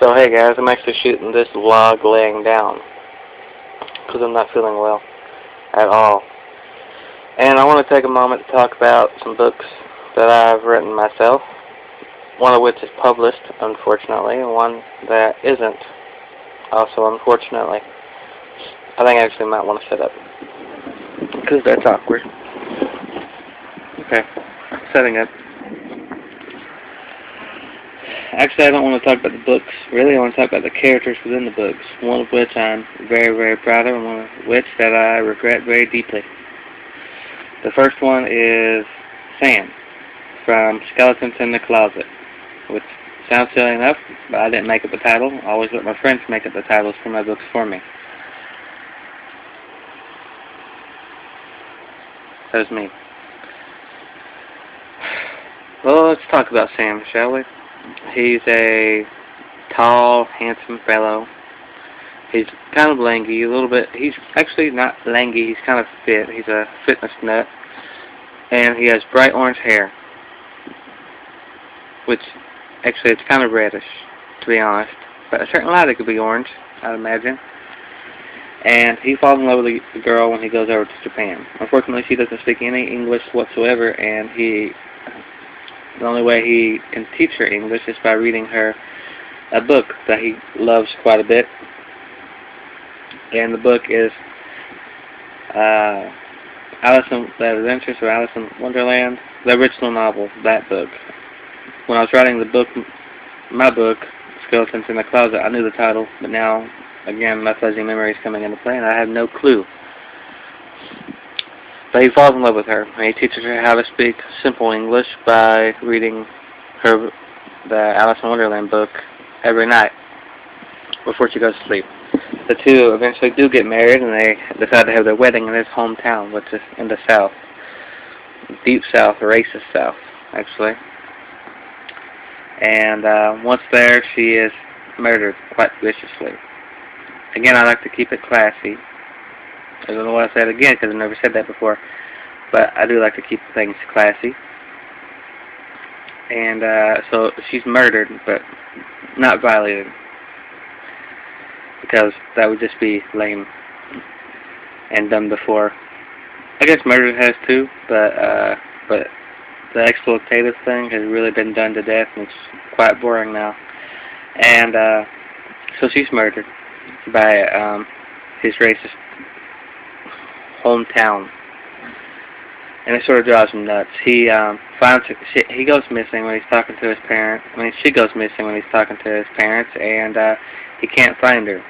So hey guys, I'm actually shooting this vlog laying down because I'm not feeling well at all. And I want to take a moment to talk about some books that I've written myself, one of which is published, unfortunately, and one that isn't, also unfortunately. I think I actually might want to set up because that's awkward. Okay, setting up. Actually, I don't want to talk about the books. Really, I want to talk about the characters within the books, one of which I'm very, very proud of, and one of which that I regret very deeply. The first one is Sam, from Skeletons in the Closet, which sounds silly enough, but I didn't make up the title. I always let my friends make up the titles for my books for me. That was me. Well, let's talk about Sam, shall we? He's a tall, handsome fellow. He's kind of lanky, a little bit. He's actually not lanky, he's kind of fit. He's a fitness nut. And he has bright orange hair. Which, actually, it's kind of reddish, to be honest. But a certain light it could be orange, I'd imagine. And he falls in love with the girl when he goes over to Japan. Unfortunately, she doesn't speak any English whatsoever, and the only way he can teach her English is by reading her a book that he loves quite a bit. And the book is Alice in the Adventures of Alice in Wonderland, the original novel, that book. When I was writing my book, Skeletons in the Closet, I knew the title, but now, again, my fuzzy memory is coming into play, and I have no clue. But he falls in love with her, and he teaches her how to speak simple English by reading her the Alice in Wonderland book every night before she goes to sleep. The two eventually do get married, and they decide to have their wedding in his hometown, which is in the South. Deep South, racist South, actually. And once there, she is murdered quite viciously. Again, I like to keep it classy. I don't know why I said it again, because I've never said that before. But I do like to keep things classy. And so she's murdered, but not violated. Because that would just be lame and done before. I guess murder has too, but the exploitative thing has really been done to death, and it's quite boring now. And so she's murdered by his racist hometown, and it sort of drives him nuts. He finds her, he goes missing when he's talking to his parents. I mean, she goes missing when he's talking to his parents, and he can't find her.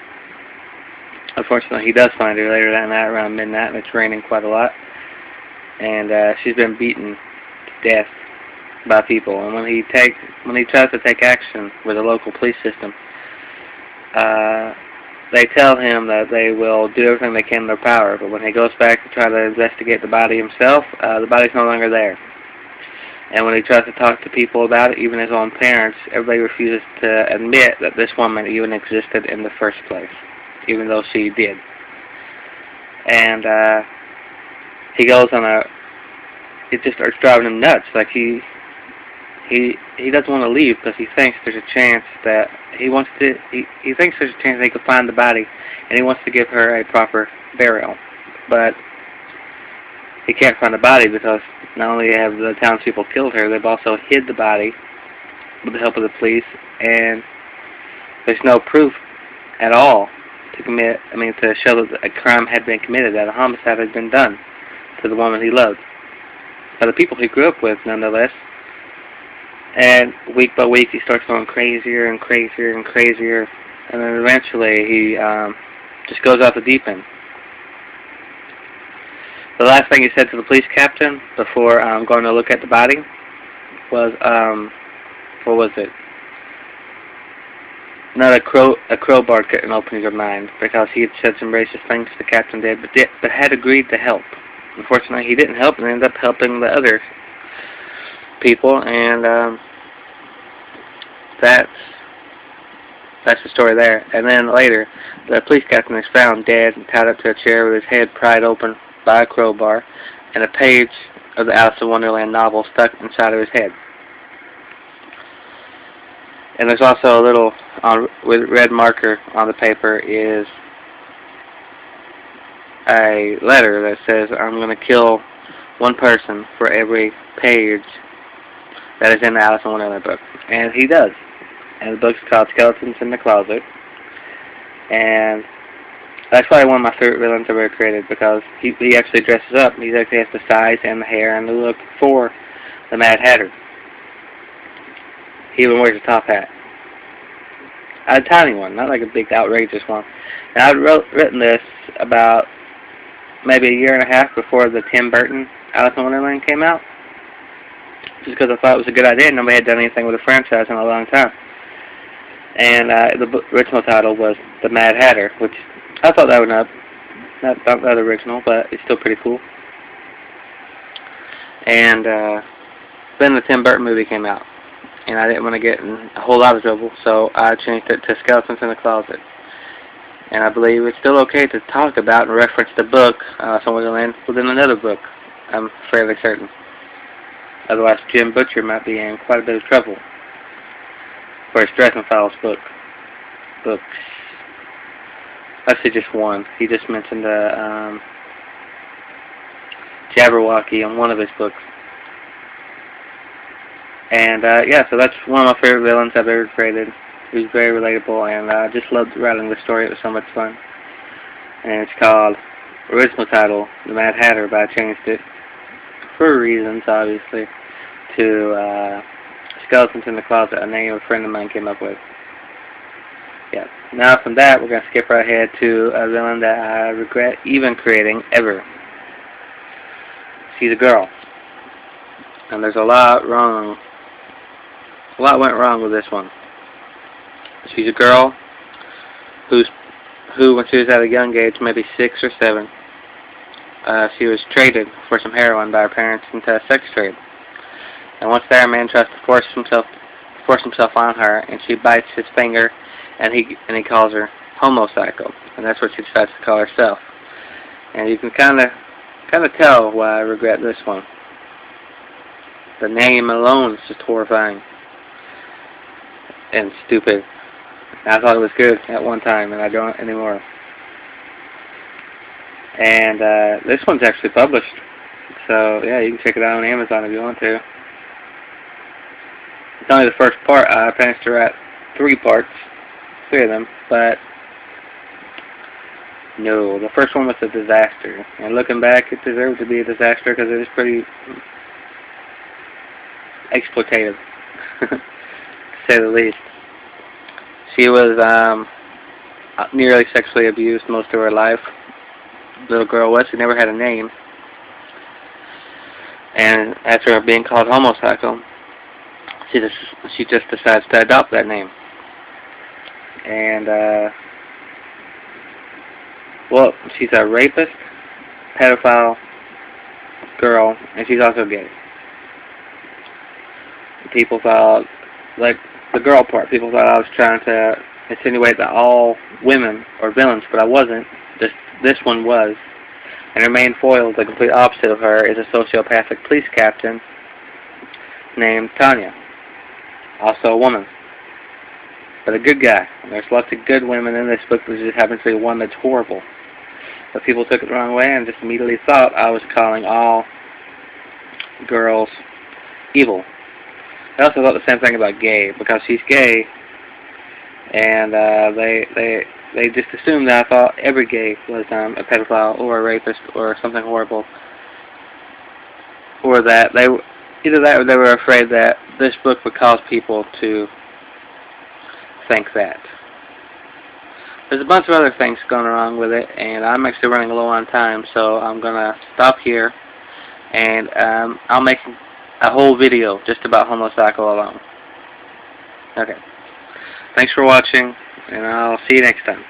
Unfortunately, he does find her later that night around midnight, and it's raining quite a lot. And she's been beaten to death by people. And when he tries to take action with the local police system, they tell him that they will do everything they can in their power. But when he goes back to try to investigate the body himself, the body's no longer there. And when he tries to talk to people about it, even his own parents, everybody refuses to admit that this woman even existed in the first place, even though she did. And he goes on it just starts driving him nuts. Like he doesn't want to leave because he thinks there's a chance that he thinks there's a chance they could find the body, and he wants to give her a proper burial. But he can't find the body because not only have the townspeople killed her, they've also hid the body with the help of the police, and there's no proof at all to show that a crime had been committed, that a homicide had been done to the woman he loved, by the people he grew up with, nonetheless. And week by week, he starts going crazier and crazier and crazier, and then eventually he just goes off the deep end. The last thing he said to the police captain before going to look at the body was, what was it? Not a crowbar couldn't open your mind, because he had said some racist things the captain did, but had agreed to help. Unfortunately, he didn't help, and ended up helping the other people, and that's the story there. And then later, the police captain is found dead and tied up to a chair with his head pried open by a crowbar, and a page of the Alice in Wonderland novel stuck inside of his head. And there's also a little, with red marker on the paper, is a letter that says, I'm going to kill one person for every page that is in the Alice in Wonderland book. And he does. And the book's called Skeletons in the Closet. And that's probably one of my favorite villains ever created, because he actually dresses up. He actually has the size and the hair and the look for the Mad Hatter. He even wears a top hat. A tiny one, not like a big outrageous one. And I'd written this about maybe a year and a half before the Tim Burton Alice in Wonderland came out, just because I thought it was a good idea. Nobody had done anything with a franchise in a long time. And the original title was The Mad Hatter, which I thought that was not that original, but it's still pretty cool. And then the Tim Burton movie came out, and I didn't want to get in a whole lot of trouble, so I changed it to Skeletons in the Closet. And I believe it's still okay to talk about and reference the book, Wonderland, within another book, I'm fairly certain. Otherwise, Jim Butcher might be in quite a bit of trouble for his Dresden Files books. Actually, just one. He just mentioned Jabberwocky in one of his books. And yeah, so that's one of my favorite villains I've ever created. He was very relatable, and I just loved writing the story. It was so much fun. And it's called, original title, The Mad Hatter, but I changed it, for reasons, obviously, to Skeletons in the Closet, a name a friend of mine came up with. Yeah. Now from that, we're going to skip right ahead to a villain that I regret even creating ever. She's a girl. And there's a lot wrong. A lot went wrong with this one. She's a girl who, when she was at a young age, maybe 6 or 7, she was traded for some heroin by her parents into a sex trade. And once there, a man tries to force himself on her, and she bites his finger, and he calls her homopsycho, and that's what she decides to call herself. And you can kind of tell why I regret this one. The name alone is just horrifying and stupid. I thought it was good at one time, and I don't anymore. And this one's actually published, so yeah, you can check it out on Amazon if you want to. It's only the first part. I planned to write 3 parts, 3 of them, but no, the first one was a disaster. And looking back, it deserved to be a disaster because it was pretty exploitative, to say the least. She was nearly sexually abused most of her life. Little girl was. She never had a name. And after being called homopsycho, she just decides to adopt that name. And well, she's a rapist, pedophile girl, and she's also gay. People thought, like the girl part, people thought I was trying to insinuate that all women are villains, but I wasn't. This one was. And her main foil, the complete opposite of her, is a sociopathic police captain named Tanya. Also a woman. But a good guy. And there's lots of good women in this book, but there just happens to be one that's horrible. But people took it the wrong way and just immediately thought I was calling all girls evil. I also thought the same thing about gay, because she's gay, and they just assumed that I thought every gay was a pedophile or a rapist or something horrible, or that either that or they were afraid that this book would cause people to think that. There's a bunch of other things going wrong with it, and I'm actually running low on time, so I'm going to stop here, and I'll make a whole video just about homopsycho alone. Okay. Thanks for watching, and I'll see you next time.